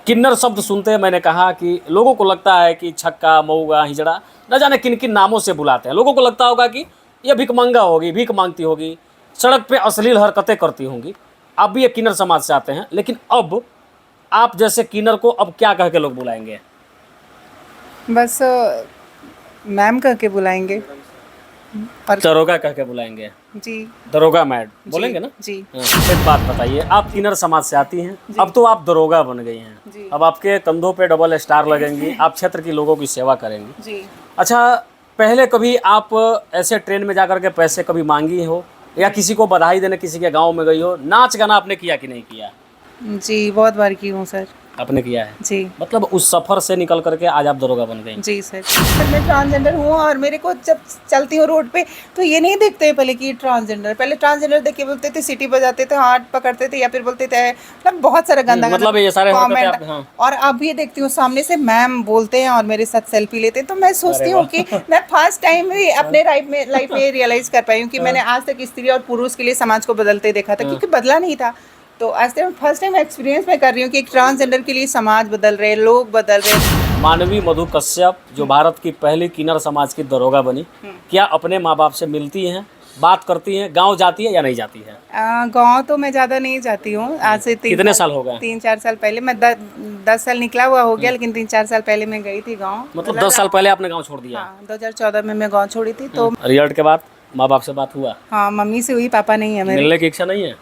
किन्नर शब्द सुनते हैं मैंने कहा कि लोगों को लगता है कि छक्का मऊगा हिजड़ा न जाने किन किन नामों से बुलाते हैं। लोगों को लगता होगा कि ये भिखमंगा होगी, भीख मांगती होगी, सड़क पे अश्लील हरकतें करती होंगी। आप भी एक किन्नर समाज से आते हैं, लेकिन अब आप जैसे किन्नर को अब क्या कह के लोग बुलाएंगे? बस मैम कह के बुलाएंगे। और दरोगा कह के बुलाएंगे। जी दरोगा मैड बोलेंगे ना? जी हाँ। एक बात बताइए, आप किन्नर समाज से आती हैं, अब तो आप दरोगा बन गई हैं, जी। अब आपके कंधों पे डबल स्टार लगेंगी, आप क्षेत्र के लोगों की सेवा करेंगी। जी अच्छा, पहले कभी आप ऐसे ट्रेन में जाकर के पैसे कभी मांगी हो, या किसी को बधाई देने किसी के गांव में गई हो? नाच गाना आपने किया कि नहीं किया? जी बहुत बार की हूँ सर। आपने किया है। जी मतलब उस सफर से निकल करके आज आप दरोगा बन गई। जी सर। मैं ट्रांसजेंडर हूँ और मेरे को जब चलती हूँ रोड पे तो ये नहीं देखते पहले कि ट्रांसजेंडर, पहले ट्रांसजेंडर देख के बोलते थे, सिटी बजाते थे, हाथ पकड़ते थे या फिर बोलते थे, मतलब बहुत सारा गंदा मतलब ये सारे हरकतें कमेंट। आप- हाँ। और अब ये देखती हूँ सामने से मैम बोलते हैं और मेरे साथ सेल्फी लेते हैं, तो मैं सोचती अरे हूँ वाह। कि मैं फर्स्ट टाइम भी अपने लाइफ में रियलाइज कर पाई हूँ कि मैंने आज तक स्त्री और पुरुष के लिए समाज को बदलते देखा था, क्योंकि बदला नहीं था। तो आज तक फर्स्ट टाइम एक्सपीरियंस मैं कर रही हूँ कि एक ट्रांसजेंडर के लिए समाज बदल रहे, लोग बदल रहे। मानवी मधु कश्यप जो भारत की पहली किन्नर समाज की दरोगा बनी, क्या अपने माँ बाप से मिलती हैं, बात करती हैं, गांव जाती है या नहीं जाती है? गाँव तो मैं ज़्यादा नहीं जाती हूँ। आज से कितने साल हो गए? 3-4 साल पहले मैं 10 साल निकला हुआ हो गया, लेकिन 3-4 साल पहले मैं गई थी गाँव। मतलब 10 साल पहले आपने गांव छोड़ दिया? हाँ 2014 में मैं गाँव छोड़ी थी। तो रिजल्ट के बाद माँ बाप से बात हुआ? हाँ मम्मी से हुई, पापा नहीं है मेरे। मिलने की इच्छा नहीं है?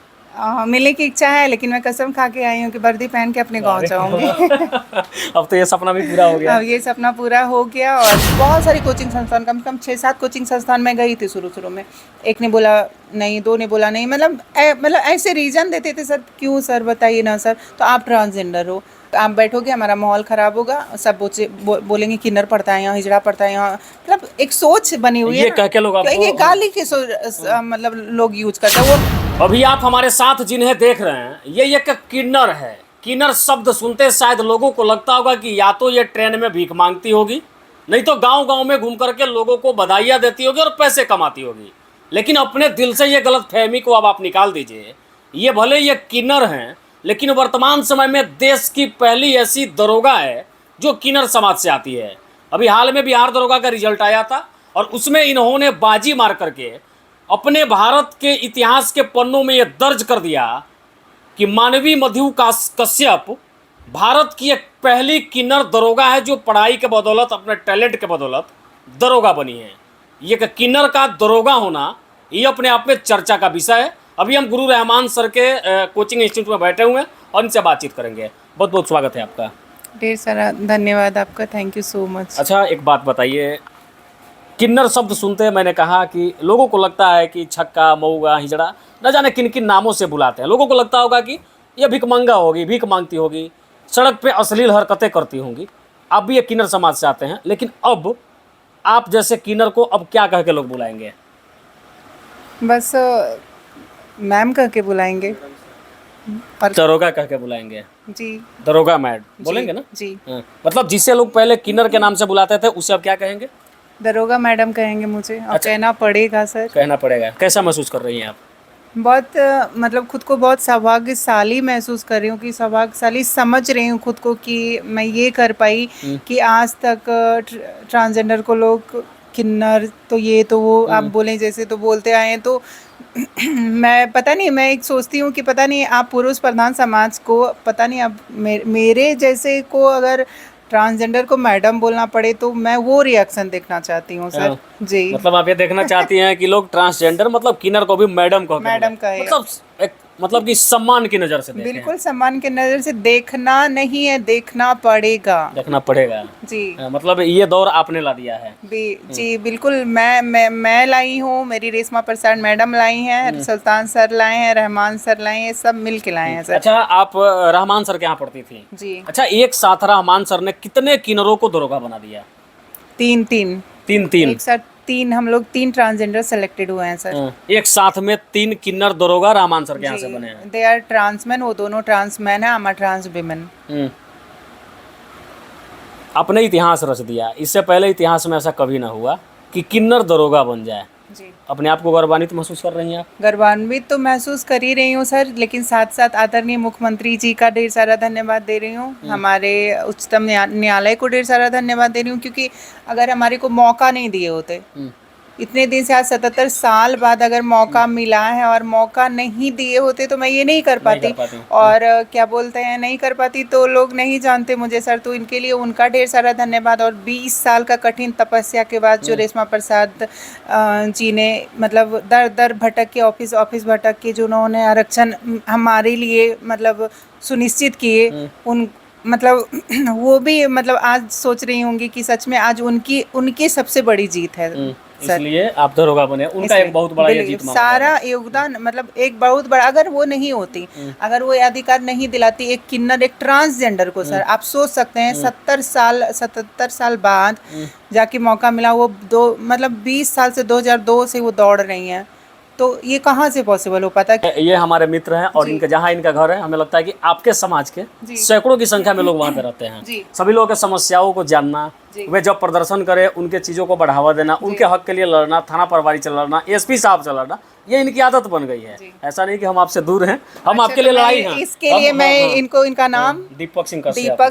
मिलने की इच्छा है, लेकिन मैं कसम खा के आई हूँ कि वर्दी पहन के अपने गाँव जाऊँगी। अब तो ये सपना भी पूरा हो गया। अब ये सपना पूरा हो गया। और बहुत सारी कोचिंग संस्थान, कम से कम 6-7 कोचिंग संस्थान में गई थी शुरू में। एक ने बोला नहीं, दो ने बोला नहीं, मतलब ऐसे रीज़न देते थे, सर क्यों सर बताइए ना सर, तो आप ट्रांसजेंडर हो, आप बैठोगे हमारा माहौल ख़राब होगा, सब बोलेंगे किन्नर पड़ता है यहाँ, हिजड़ा पड़ता है यहाँ। मतलब एक सोच बनी हुई है ये ना। कह के लोग आपको- ये गाली के मतलब लोग यूज करते हैं वो। अभी आप हमारे साथ जिन्हें देख रहे हैं, ये एक किन्नर है। किन्नर शब्द सुनते शायद लोगों को लगता होगा कि या तो ये ट्रेन में भीख मांगती होगी, नहीं तो गांव गांव में घूम करके लोगों को बधाइयाँ देती होगी और पैसे कमाती होगी। लेकिन अपने दिल से ये गलत फहमी को अब आप निकाल दीजिए। ये भले ये किन्नर हैं, लेकिन वर्तमान समय में देश की पहली ऐसी दरोगा है जो किन्नर समाज से आती है। अभी हाल में बिहार दरोगा का रिजल्ट आया था और उसमें इन्होंने बाजी मार करके अपने भारत के इतिहास के पन्नों में यह दर्ज कर दिया कि मानवी मधु कश्यप भारत की एक पहली किन्नर दरोगा है जो पढ़ाई के बदौलत, अपने टैलेंट के बदौलत दरोगा बनी है। ये किन्नर का दरोगा होना ये अपने आप में चर्चा का विषय है। अभी हम गुरु रहमान सर के कोचिंग इंस्टीट्यूट में बैठे हुए हैं और इनसे बातचीत करेंगे। बहुत बहुत स्वागत है आपका। ढेर सारा धन्यवाद आपका, थैंक यू सो मच। अच्छा, एक बात बताइए, किन्नर शब्द सुनते हैं मैंने कहा कि लोगों को लगता है कि छक्का मऊगा हिजड़ा न जाने किन किन नामों से बुलाते हैं। लोगों को लगता होगा कि ये भिखमंगा होगी, भीख मांगती होगी, सड़क पे अश्लील हरकतें करती होंगी। आप भी एक किन्नर समाज से आते हैं, लेकिन अब आप जैसे किन्नर को अब क्या कह के लोग बुलाएंगे? बस मैम कह के बुलाएंगे। और दरोगा कह के बुलाएंगे। जी दरोगा मैड बोलेंगे ना? जी हाँ। मतलब जिसे लोग पहले किन्नर के नाम से बुलाते थे उसे अब क्या कहेंगे? दरोगा मैडम कहेंगे मुझे, और अच्छा। कहना पड़ेगा सर। कहना पड़ेगा। कैसा महसूस कर रही हैं आप? बहुत मतलब खुद को बहुत सौभाग्यशाली महसूस कर रही हूँ, कि सौभाग्यशाली समझ रही हूँ खुद को कि मैं ये कर पाई कि आज तक ट्रांसजेंडर को लोग किन्नर तो ये तो वो आप बोलें जैसे तो बोलते आए हैं। तो मैं पता नहीं, मैं एक सोचती हूँ कि पता नहीं आप पुरुष प्रधान समाज को, पता नहीं अब मेरे जैसे को अगर ट्रांसजेंडर को मैडम बोलना पड़े तो मैं वो रिएक्शन देखना चाहती हूँ सर। जी मतलब आप ये देखना चाहती हैं कि लोग ट्रांसजेंडर मतलब किन्नर को भी मैडम कह के मैडम बुलाएं। कहे। मतलब एक मतलब कि सम्मान की नज़र से देखें। बिल्कुल सम्मान की नज़र से देखना नहीं है, देखना पड़ेगा। देखना पड़ेगा। जी मतलब ये दौर आपने ला दिया है। जी बिल्कुल। मैं लाई हूँ, मेरी रेशमा प्रसाद मैडम लाई हैं, सुल्तान सर लाए हैं, रहमान सर लाए हैं, सब मिल के लाए हैं सर। अच्छा, आप रहमान सर के यहाँ पढ़ती थी? जी। अच्छा, एक साथ रहमान सर ने कितने किन्नरों को दरोगा बना दिया? 3 तीन। एक साथ 3, हम लोग 3 ट्रांसजेंडर सेलेक्टेड हुए हैं सर। एक साथ में 3 किन्नर दरोगा रहमान सर के यहाँ से बने हैं। दे आर ट्रांसमैन, वो दोनों ट्रांसमैन है, हम आर ट्रांस विमेन। अपने इतिहास रच दिया। इससे पहले इतिहास में ऐसा कभी ना हुआ कि किन्नर दरोगा बन जाए। जी। अपने आप को गौरवान्वित महसूस कर रही हैं आप? गौरवान्वित तो महसूस कर ही रही हूँ सर, लेकिन साथ साथ आदरणीय मुख्यमंत्री जी का ढेर सारा धन्यवाद दे रही हूँ, हमारे उच्चतम न्यायालय को ढेर सारा धन्यवाद दे रही हूँ, क्योंकि अगर हमारे को मौका नहीं दिए होते, इतने दिन से, आज 77 साल बाद अगर मौका मिला है और मौका नहीं दिए होते तो मैं ये नहीं कर पाती। और क्या बोलते हैं, नहीं कर पाती तो लोग नहीं जानते मुझे सर, तो इनके लिए उनका ढेर सारा धन्यवाद। और 20 साल का कठिन तपस्या के बाद जो रेशमा प्रसाद जी ने मतलब दर दर भटक के, ऑफिस ऑफिस भटक के जो उन्होंने आरक्षण हमारे लिए मतलब सुनिश्चित किए, उन मतलब वो भी मतलब आज सोच रही होंगी कि सच में आज उनकी सबसे बड़ी जीत है सर। इसलिए आप दरोगा बने, उनका एक बहुत बड़ा ये जीत माना सारा योगदान, मतलब एक बहुत बड़ा, अगर वो नहीं होती, अगर वो अधिकार नहीं दिलाती एक किन्नर, एक ट्रांसजेंडर को सर, आप सोच सकते हैं 77 साल बाद जाके मौका मिला। वो 20 साल से 2002 से वो दौड़ रही हैं, तो ये कहाँ से पॉसिबल हो पाता है? ये हमारे मित्र हैं और इनका जहाँ इनका घर है, हमें लगता है कि आपके समाज के सैकड़ों की संख्या में लोग वहाँ पे रहते हैं। सभी लोगों के समस्याओं को जानना, वे जब प्रदर्शन करें उनके चीज़ों को बढ़ावा देना, उनके हक के लिए लड़ना, थाना प्रभारी से लड़ना, एसपी साहब से लड़ना, ये इनकी आदत बन गई है। ऐसा नहीं कि हम आपसे दूर हैं, हम आपके लिए लड़ाई हैं। इसके लिए मैं इनको, इनका नाम दीपक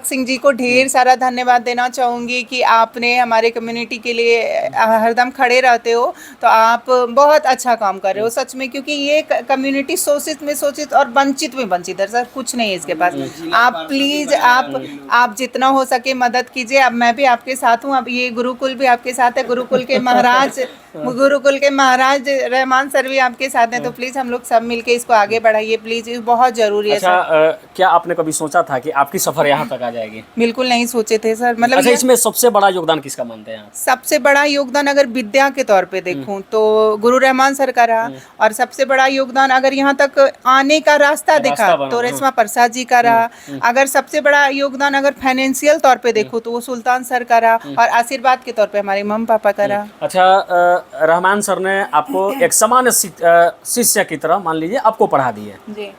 सिंह जी को ढेर सारा धन्यवाद देना चाहूँगी कि आपने हमारे कम्युनिटी के लिए हरदम खड़े रहते हो, तो आप बहुत अच्छा काम कर रहे हो सच में, क्योंकि ये कम्युनिटी शोषित में शोषित और वंचित में वंचित है सर, कुछ नहीं है इसके पास। आप प्लीज़ आप जितना हो सके मदद कीजिए। अब मैं भी आपके साथ हूँ, अब ये गुरुकुल भी आपके साथ है, गुरुकुल के महाराज रहमान सर भी आपके साथ हैं, तो प्लीज़ हम लोग सब मिलके इसको आगे बढ़ाइए प्लीज़, ये बहुत ज़रूरी है। अच्छा, क्या आपने कभी सोचा था कि आपकी सफर यहाँ तक आ जाएगी? बिल्कुल नहीं सोचे थे सर। मतलब अच्छा, इसमें सबसे बड़ा योगदान किसका मानते हैं आप? सबसे बड़ा योगदान अगर विद्या के तौर पे देखूं तो गुरु रहमान सर का रहा, और सबसे बड़ा योगदान अगर यहाँ तक आने का रास्ता दिखा तो रेशमा प्रसाद जी का रहा। अगर सबसे बड़ा योगदान अगर फाइनेंशियल तौर पे देखूं तो वो सुल्तान सर का रहा, और आशीर्वाद के तौर पे हमारे मम्मी पापा का रहा। अच्छा, रहमान सर ने आपको एक सामान्य शिष्य की तरह मान लीजिए आपको पढ़ा दिए जी।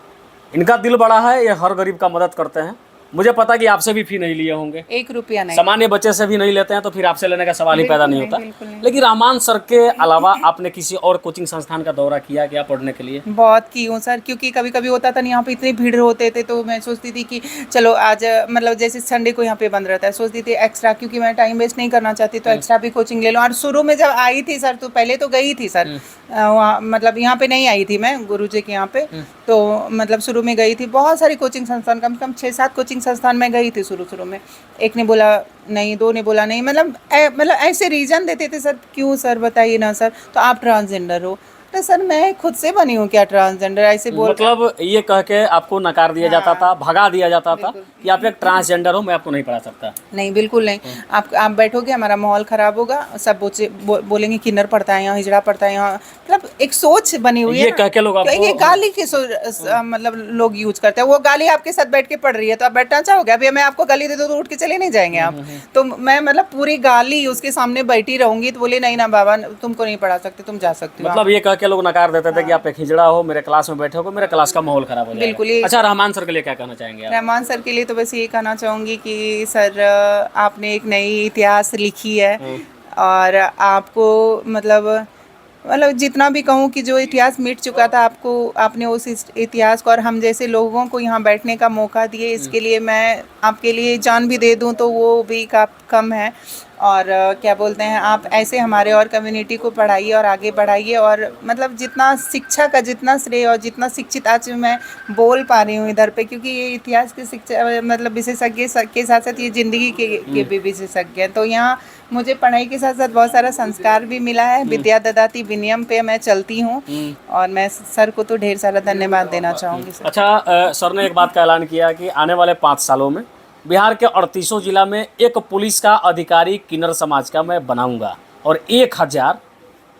इनका दिल बड़ा है, ये हर गरीब का मदद करते हैं। मुझे पता कि आपसे भी फी नहीं लिए होंगे, 1 रुपया नहीं, सामान्य बच्चे से भी नहीं लेते हैं, तो फिर आपसे लेने का सवाल ही पैदा नहीं होता। लेकिन रहमान सर के अलावा आपने किसी और कोचिंग संस्थान का दौरा किया क्या पढ़ने के लिए? बहुत की हूँ सर, क्योंकि कभी कभी होता था यहाँ पे इतनी भीड़ होते थे, तो मैं सोचती थी कि चलो आज मतलब जैसे संडे को यहाँ पे बंद रहता है, सोचती थी एक्स्ट्रा, क्योंकि मैं टाइम वेस्ट नहीं करना चाहती, तो एक्स्ट्रा भी कोचिंग ले लो। और शुरू में जब आई थी सर, तो पहले तो गई थी सर, वहाँ मतलब यहाँ पे नहीं आई थी मैं गुरुजी के यहाँ पे, तो मतलब शुरू में गई थी बहुत सारी कोचिंग संस्थान, कम से कम 6-7 कोचिंग संस्थान में गई थी शुरू में। एक ने बोला नहीं, 2 ने बोला नहीं, मतलब ऐसे रीज़न देते थे सर, क्यों सर बताइए ना सर, तो आप ट्रांसजेंडर हो, तो सर मैं खुद से बनी हूँ क्या ट्रांसजेंडर, ऐसे बोल मतलब ये कह के आपको नकार दिया जाता था, भगा दिया जाता था कि आप एक ट्रांसजेंडर हो, मैं आपको नहीं पढ़ा सकता? नहीं, बिल्कुल नहीं। आप बैठोगे, हमारा माहौल ख़राब होगा, सब बोलेंगे किन्नर पढ़ता है यहाँ, हिजड़ा पढ़ता है यहाँ, मतलब एक सोच बनी हुई है। ये कह के लोग आपको, ये गाली के मतलब लोग यूज करते हैं। वो गाली आपके साथ बैठ के पढ़ रही है, तो आप बैठना चाहोगे? अभी मैं आपको गाली दे दूँ तो उठ के चले नहीं जाएंगे आप? तो मैं मतलब पूरी गाली उसके सामने बैठी रहूंगी, तो बोले नहीं ना बाबा, तुमको नहीं पढ़ा सकते, तुम जा सकते हो। मतलब ये कह के लोग नकार देते थे कि आप एक हिजड़ा हो, मेरे क्लास में बैठे हो, मेरे क्लास का माहौल खराब हो जाएगा। बिल्कुल। अच्छा, रहमान सर के लिए क्या कहना चाहेंगे आप? रहमान सर के लिए तो बस ये कहना चाहूँगी कि सर आपने एक नई इतिहास लिखी है, और आपको मतलब जितना भी कहूँ कि जो इतिहास मिट चुका था, आपने उस इतिहास को और हम जैसे लोगों को यहाँ बैठने का मौका दिए, इसके लिए मैं आपके लिए जान भी दे दूँ तो वो भी कम है। और क्या बोलते हैं, आप ऐसे हमारे और कम्युनिटी को पढ़ाइए और आगे बढ़ाइए, और मतलब जितना शिक्षा का जितना श्रेय और जितना शिक्षित आज मैं बोल पा रही हूँ इधर पे, क्योंकि ये इतिहास के शिक्षा मतलब विशेषज्ञ के साथ साथ ये ज़िंदगी के भी विशेषज्ञ हैं, तो यहाँ मुझे पढ़ाई के साथ साथ बहुत सारा संस्कार भी मिला है। विद्या ददाति विनयम पे मैं चलती हूँ, और मैं सर को तो ढेर सारा धन्यवाद देना चाहूँगी सर। अच्छा, सर ने एक बात का ऐलान किया कि आने वाले 5 सालों में बिहार के 38 जिला में एक पुलिस का अधिकारी किन्नर समाज का मैं बनाऊंगा, और 1000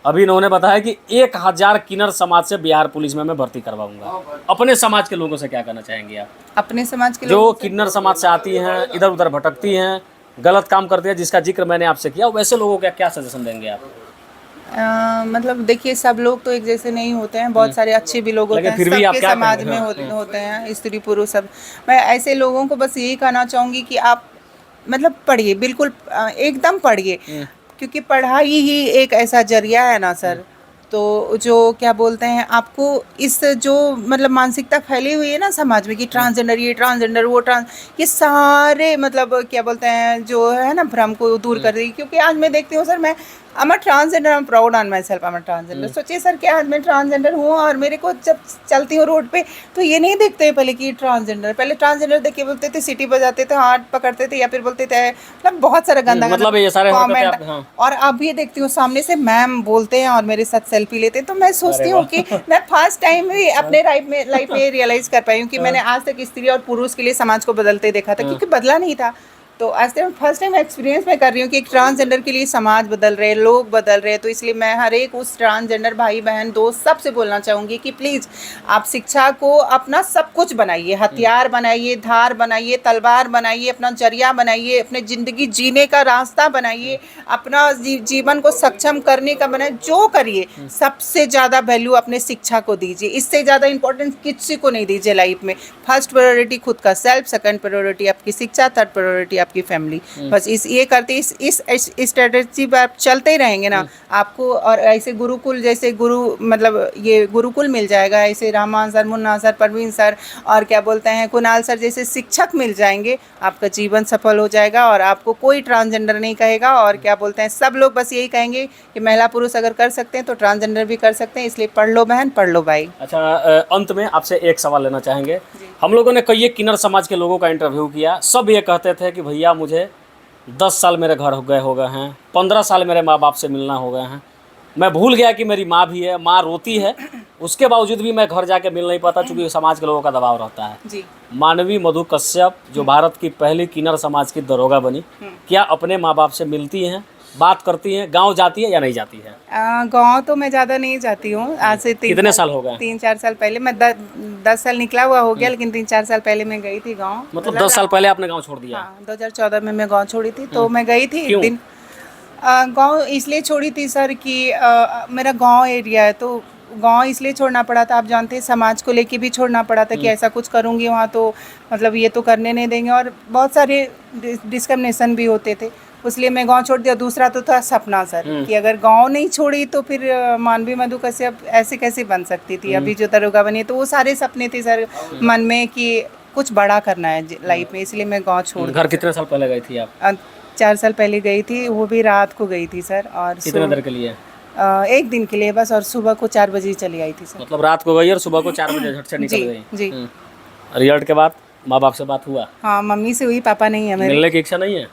अभी इन्होंने बताया कि 1000 किन्नर समाज से बिहार पुलिस में मैं भर्ती करवाऊंगा। अपने समाज के लोगों से क्या कहना चाहेंगे आप? अपने समाज के जो किन्नर समाज से आती हैं, इधर उधर भटकती हैं, गलत काम करती है, जिसका जिक्र मैंने आपसे किया, वैसे लोगों को क्या सजेशन देंगे आप? मतलब देखिए, सब लोग तो एक जैसे नहीं होते हैं, बहुत सारे अच्छे भी लोग होते हैं, सबके समाज में होते हैं, स्त्री पुरुष सब। मैं ऐसे लोगों को बस यही कहना चाहूँगी कि आप मतलब पढ़िए, बिल्कुल एकदम पढ़िए, क्योंकि पढ़ाई ही एक ऐसा जरिया है ना सर, तो जो क्या बोलते हैं आपको इस जो मतलब मानसिकता फैली हुई है ना समाज में कि ट्रांसजेंडर ये ट्रांसजेंडर वो ये सारे मतलब क्या बोलते हैं जो है ना भ्रम को दूर कर रही, क्योंकि आज मैं देखती हूँ सर, मैं I am transgender, I am proud on my self, I am transgender. सोचिए सर कि आज मैं ट्रांसजेंडर हूँ और मेरे को जब चलती हूँ रोड पे तो ये नहीं देखते पहले कि ट्रांसजेंडर, पहले ट्रांसजेंडर देख के बोलते थे, सीटी बजाते थे, हाथ पकड़ते थे या फिर बोलते थे मतलब बहुत सारा गंदा मतलब ये सारे कमेंट। हाँ। और अब ये देखती हूँ सामने से मैम बोलते हैं और मेरे साथ सेल्फी लेते हैं, तो मैं सोचती हूँ कि मैं फर्स्ट टाइम भी अपने लाइफ में रियलाइज कर पाई हूँ कि मैंने आज तक स्त्री और पुरुष के लिए समाज को बदलते देखा था, क्योंकि बदला नहीं था। तो आज तक फर्स्ट टाइम एक्सपीरियंस मैं कर रही हूँ कि एक ट्रांसजेंडर के लिए समाज बदल रहे, लोग बदल रहे। तो इसलिए मैं हर एक उस ट्रांसजेंडर भाई बहन दोस्त सबसे बोलना चाहूँगी कि प्लीज़ आप शिक्षा को अपना सब कुछ बनाइए, हथियार बनाइए, धार बनाइए, तलवार बनाइए, अपना जरिया बनाइए, अपने ज़िंदगी जीने का रास्ता बनाइए, अपना जीवन को सक्षम करने का बनाइए, जो करिए सबसे ज़्यादा वैल्यू अपने शिक्षा को दीजिए। इससे ज़्यादा इंपॉर्टेंस किसी को नहीं दीजिए लाइफ में। फर्स्ट प्रायोरिटी खुद का सेल्फ, सेकंड प्रायोरिटी आपकी शिक्षा, थर्ड प्रायोरिटी आपकी फैमिली। बस ये करते इस स्ट्रेटजी पर आप चलते ही रहेंगे ना आपको। और ऐसे गुरुकुल जैसे मतलब ये गुरुकुल मिल जाएगा, ऐसे Rahman sir, Munna sir, Parveen sir और क्या बोलते हैं कुणाल सर जैसे शिक्षक मिल जाएंगे, आपका जीवन सफल हो जाएगा और आपको कोई ट्रांसजेंडर नहीं कहेगा। और क्या बोलते हैं सब लोग बस यही कहेंगे कि महिला पुरुष अगर कर सकते हैं तो ट्रांसजेंडर भी कर सकते हैं, इसलिए पढ़ लो बहन, पढ़ लो भाई। अच्छा, अंत में आपसे एक सवाल लेना चाहेंगे। हम लोगों ने कई किन्नर समाज के लोगों का इंटरव्यू किया, सब ये कहते थे कि भैया मुझे 10 साल मेरे घर हो गए हैं, 15 साल मेरे माँ बाप से मिलना हो गए हैं, मैं भूल गया कि मेरी माँ भी है, माँ रोती है, उसके बावजूद भी मैं घर जाके मिल नहीं पाता चूँकि समाज के लोगों का दबाव रहता है। जी। मानवी मधु कश्यप जो भारत की पहली किन्नर समाज की दरोगा बनी, क्या अपने माँ बाप से मिलती हैं, बात करती हैं, गांव जाती है या नहीं जाती है? गांव तो मैं ज़्यादा नहीं जाती हूँ। आज से कितने साल हो गए? 3-4 साल पहले मैं 10 साल निकला हुआ हो गया, लेकिन 3-4 साल पहले मैं गई थी गांव। मतलब 10 साल पहले आपने गांव छोड़ दिया? हाँ, 2014 में मैं गांव छोड़ी थी, तो मैं गई थी एक दिन। गांव इसलिए छोड़ी थी सर कि मेरा गांव एरिया है, तो गांव इसलिए छोड़ना पड़ा था, आप जानते हैं समाज को लेके भी छोड़ना पड़ा था कि ऐसा कुछ करूंगी वहाँ तो मतलब ये तो करने नहीं देंगे, और बहुत सारे डिस्क्रिमिनेशन भी होते थे, इसलिए मैं गांव छोड़ दिया। दूसरा तो था सपना सर कि अगर गांव नहीं छोड़ी तो फिर मानवी मधु कश्यप ऐसे कैसे बन सकती थी, अभी जो दरोगा बनी। तो वो सारे सपने थे सर मन में कि कुछ बड़ा करना है लाइफ में, इसलिए मैं गाँव छोड़। घर कितने साल पहले गई थी आप? 4 साल पहले गई थी, वो भी रात को गई थी सर। और कितने देर के लिए? एक दिन के लिए बस, और सुबह को 4 बजे चली आई थी सर। मतलब रात को गई और सुबह को 4 बजे झट से निकल गई? जी। रिजल्ट के बाद माँ बाप से बात हुआ? हाँ, मम्मी से हुई, पापा नहीं है मेरे। मिलने की इच्छा नहीं है?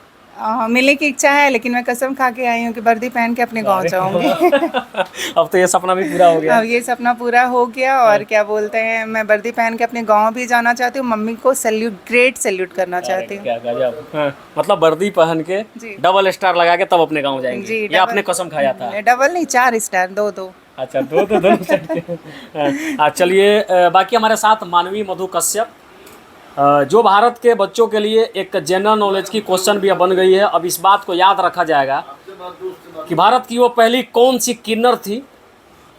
मिलने की इच्छा है, लेकिन मैं कसम खा के आई हूँ कि वर्दी पहन के अपने गांव जाऊंगी। अब तो ये सपना भी पूरा हो गया। अब ये सपना पूरा हो गया, और क्या बोलते हैं मैं वर्दी पहन के अपने गांव भी जाना चाहती हूँ, मम्मी को सैल्यूट, ग्रेट सैल्यूट करना चाहती हूँ। क्या गजब। हाँ, मतलब वर्दी पहन के डबल स्टार लगा के तब अपने गाँव जाएंगे? जी, ये आपने कसम खाया था? डबल नहीं, 4 स्टार, 2-2। अच्छा, दो। चलिए, बाकी हमारे साथ मानवी मधु कश्यप जो भारत के बच्चों के लिए एक जनरल नॉलेज की क्वेश्चन भी बन गई है। अब इस बात को याद रखा जाएगा कि भारत की वो पहली कौन सी किन्नर थी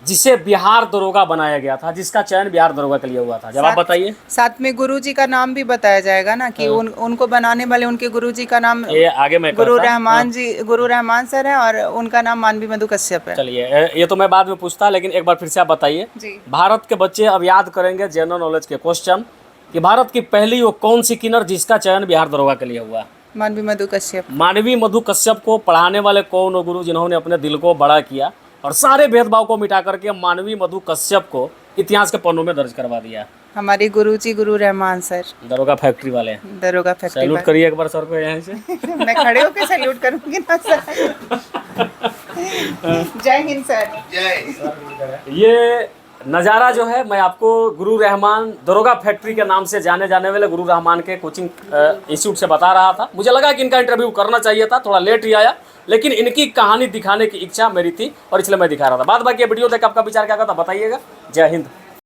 जिसे बिहार दरोगा बनाया गया था, जिसका चयन बिहार दरोगा के लिए हुआ था? जवाब बताइए। साथ में गुरुजी का नाम भी बताया जाएगा ना कि उनको बनाने वाले उनके गुरुजी का नाम ये आगे मैं गुरु रहमान जी, गुरु रहमान सर है, और उनका नाम मानवी मधु कश्यप है। चलिए, ये तो मैं बाद में पूछता, लेकिन एक बार फिर से आप बताइए। भारत के बच्चे अब याद करेंगे जनरल नॉलेज के क्वेश्चन कि भारत की पहली वो कौन सी किन्नर जिसका चयन बिहार दरोगा के लिए हुआ? मानवी मधु कश्यप। मानवी मधु कश्यप को पढ़ाने वाले कौन वो गुरु जिन्होंने अपने दिल को बड़ा किया और सारे भेदभाव को मिटा करके मानवी मधु कश्यप को इतिहास के पन्नों में दर्ज करवा दिया? हमारे गुरुजी गुरु रहमान सर, दरोगा फैक्ट्री वाले। दरोगा फैक्ट्री। सैल्यूट करिए एक बार सर को यहाँ से। मैं खड़े होकर सैल्यूट करूंगी ना सर। जय हिंद सर। जय। ये नज़ारा जो है मैं आपको गुरु रहमान दरोगा फैक्ट्री के नाम से जाने जाने वाले गुरु रहमान के कोचिंग इंस्टीट्यूट से बता रहा था। मुझे लगा कि इनका इंटरव्यू करना चाहिए था, थोड़ा लेट ही आया, लेकिन इनकी कहानी दिखाने की इच्छा मेरी थी और इसलिए मैं दिखा रहा था। बाद बाकी वीडियो देख आपका विचार क्या था बताइएगा। जय हिंद।